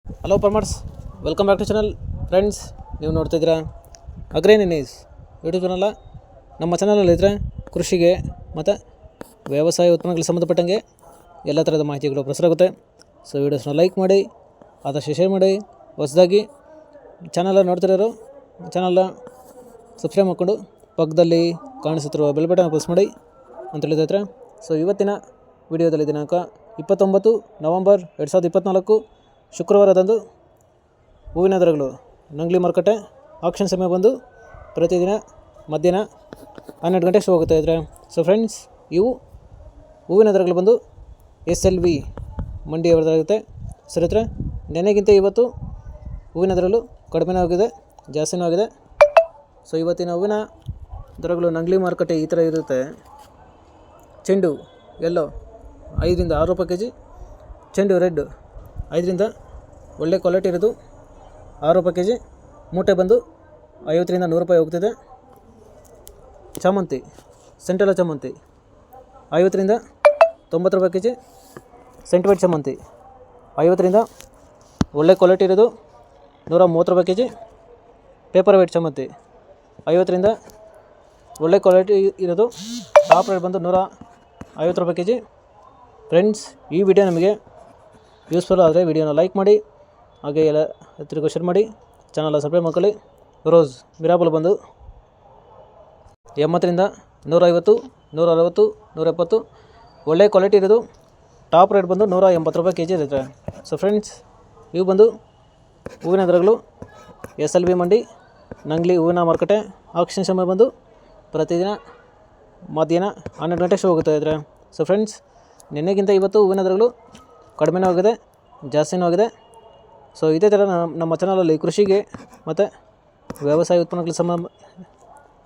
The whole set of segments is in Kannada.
Hello farmers, welcome back to channel. Friends, ನೀವು ನೋಡ್ತಿದ್ದೀರಾ ಅಗ್ರೇನಿನೀಸ್ ಯೂಟ್ಯೂಬ್ ಚಾನಲ್ಲ. ನಮ್ಮ ಚಾನಲಲ್ಲಿದ್ದರೆ ಕೃಷಿಗೆ ಮತ್ತು ವ್ಯವಸಾಯ ಉತ್ಪನ್ನಗಳಿಗೆ ಸಂಬಂಧಪಟ್ಟಂಗೆ ಎಲ್ಲ ಥರದ ಮಾಹಿತಿಗಳು ಪ್ರಸಾರ ಆಗುತ್ತೆ. ಸೊ ವೀಡಿಯೋಸ್ನ ಲೈಕ್ ಮಾಡಿ, ಆದಷ್ಟು ಶೇರ್ ಮಾಡಿ. ಹೊಸದಾಗಿ ಚಾನಲ್ ನೋಡ್ತಿರೋರು ಚಾನಲ್ನ ಸಬ್ಸ್ಕ್ರೈಬ್ ಮಾಡಿಕೊಂಡು ಪಕ್ಕದಲ್ಲಿ ಕಾಣಿಸುತ್ತಿರುವ ಬೆಲ್ ಬಟನ್ ಪ್ರೆಸ್ ಮಾಡಿ ಅಂತ ಹೇಳಿದ್ರೆ. ಸೊ ಇವತ್ತಿನ ವಿಡಿಯೋದಲ್ಲಿ ದಿನಾಂಕ 29 ನವಂಬರ್ 2024 ಶುಕ್ರವಾರದಂದು ಹೂವಿನ ದರಗಳು ನಂಗ್ಲಿ ಮಾರುಕಟ್ಟೆ ಆಕ್ಷನ್ ಸಮಯ ಬಂದು ಪ್ರತಿದಿನ ಮಧ್ಯಾಹ್ನ 12 ಗಂಟೆಗೆ ಶುರು ಹೋಗ್ತಾ ಇದ್ದಾರೆ. ಸೊ ಫ್ರೆಂಡ್ಸ್, ಇವು ಹೂವಿನ ದರಗಳು ಬಂದು SLV ಮಂಡಿಯವರದಾಗುತ್ತೆ. ಸರಿ ಹತ್ರ ನೆನೆಗಿಂತ ಇವತ್ತು ಹೂವಿನ ದರಗಳು ಕಡಿಮೆನೂ ಆಗಿದೆ, ಜಾಸ್ತಿನೂ ಆಗಿದೆ. ಸೊ ಇವತ್ತಿನ ಹೂವಿನ ದರಗಳು ನಂಗ್ಲಿ ಮಾರುಕಟ್ಟೆ ಈ ಥರ ಇರುತ್ತೆ. ಚೆಂಡು ಎಲ್ಲೋ 5 ರಿಂದ 6 ರೂಪಾಯಿ kg, ಚೆಂಡು ರೆಡ್ 5 ರಿಂದ ಒಳ್ಳೆ ಕ್ವಾಲಿಟಿ ಇರೋದು 6 ರೂಪಾಯಿ kg, ಮೂಟೆ ಬಂದು 50 ರಿಂದ 100 ರೂಪಾಯಿ ಹೋಗ್ತಿದೆ. ಚಾಮಂತಿ ಸೆಂಟ್ರಲ್ ಚಾಮಂತಿ 50 ರಿಂದ 90 ರೂಪಾಯಿ kg, ಸೆಂಟಿವೇಟ್ ಚಾಮಂತಿ 50 ರಿಂದ ಒಳ್ಳೆ ಕ್ವಾಲಿಟಿ ಇರೋದು 130 ರೂಪಾಯಿ kg. ಪೇಪರ್ ವೇಟ್ ಚಾಮಂತಿ 50 ರಿಂದ ಒಳ್ಳೆ ಕ್ವಾಲಿಟಿ ಇರೋದು ಟಾಪ್ ರೇಟ್ ಬಂದು 150 ರೂಪಾಯಿ kg. ಫ್ರೆಂಡ್ಸ್, ಈ ವಿಡಿಯೋ ನಮಗೆ ಯೂಸ್ಫುಲ್ ಆದರೆ ವಿಡಿಯೋನ ಲೈಕ್ ಮಾಡಿ, ಹಾಗೆ ಎಲ್ಲ ಹತ್ತಿರಕ್ಕೂ ಶೇರ್ ಮಾಡಿ, ಚಾನಲ್ನ ಸಬ್ಸ್ಕ್ರೈಬ್ ಮಾಡ್ಕೊಳ್ಳಿ. ರೋಸ್ ಮಿರಾಬಲ್ ಬಂದು 80 ರಿಂದ 150, 160, 170 ಒಳ್ಳೆ ಕ್ವಾಲಿಟಿ ಇರೋದು ಟಾಪ್ ರೇಟ್ ಬಂದು 180 ರೂಪಾಯಿ kg ಇರುತ್ತೆ. ಸೊ ಫ್ರೆಂಡ್ಸ್, ಇವು ಬಂದು ಹೂವಿನ ದರಗಳು SLV ಮಂಡಿ ನಂಗ್ಲಿ ಹೂವಿನ ಮಾರುಕಟ್ಟೆ ಆಕ್ಷನ್ ಸಮಯ ಬಂದು ಪ್ರತಿದಿನ ಮಧ್ಯಾಹ್ನ 12 ಗಂಟೆಗೆ ಶುರು ಹೋಗ್ತಾ ಇದ್ದಾರೆ. ಸೊ ಫ್ರೆಂಡ್ಸ್, ನಿನ್ನೆಗಿಂತ ಇವತ್ತು ಹೂವಿನ ದರಗಳು ಕಡಿಮೆನೂ ಆಗಿದೆ, ಜಾಸ್ತಿನೂ ಆಗಿದೆ. ಸೊ ಇದೇ ಥರ ನಮ್ಮ ಚಾನಲಲ್ಲಿ ಕೃಷಿಗೆ ಮತ್ತು ವ್ಯವಸಾಯ ಉತ್ಪನ್ನಗಳಿಗೆ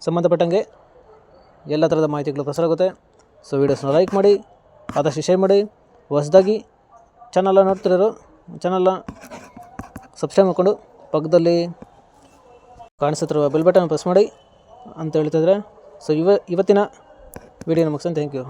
ಸಂಬಂಧಪಟ್ಟಂಗೆ ಎಲ್ಲ ಥರದ ಮಾಹಿತಿಗಳು ಪ್ರಸಾರ ಆಗುತ್ತೆ. ಸೊ ವೀಡಿಯೋಸ್ನ ಲೈಕ್ ಮಾಡಿ, ಆದಷ್ಟು ಶೇರ್ ಮಾಡಿ. ಹೊಸದಾಗಿ ಚಾನಲ್ನ ನೋಡ್ತಿರೋರು ಚಾನಲ್ನ ಸಬ್ಸ್ಕ್ರೈಬ್ ಮಾಡಿಕೊಂಡು ಪಕ್ಕದಲ್ಲಿ ಕಾಣಿಸುತ್ತಿರುವ ಬೆಲ್ ಬಟನ್ ಪ್ರೆಸ್ ಮಾಡಿ ಅಂತ ಹೇಳ್ತಿದ್ರೆ. ಸೊ ಇವತ್ತಿನ ವಿಡಿಯೋನ ಮುಗಿಸೋಣ. Thank you.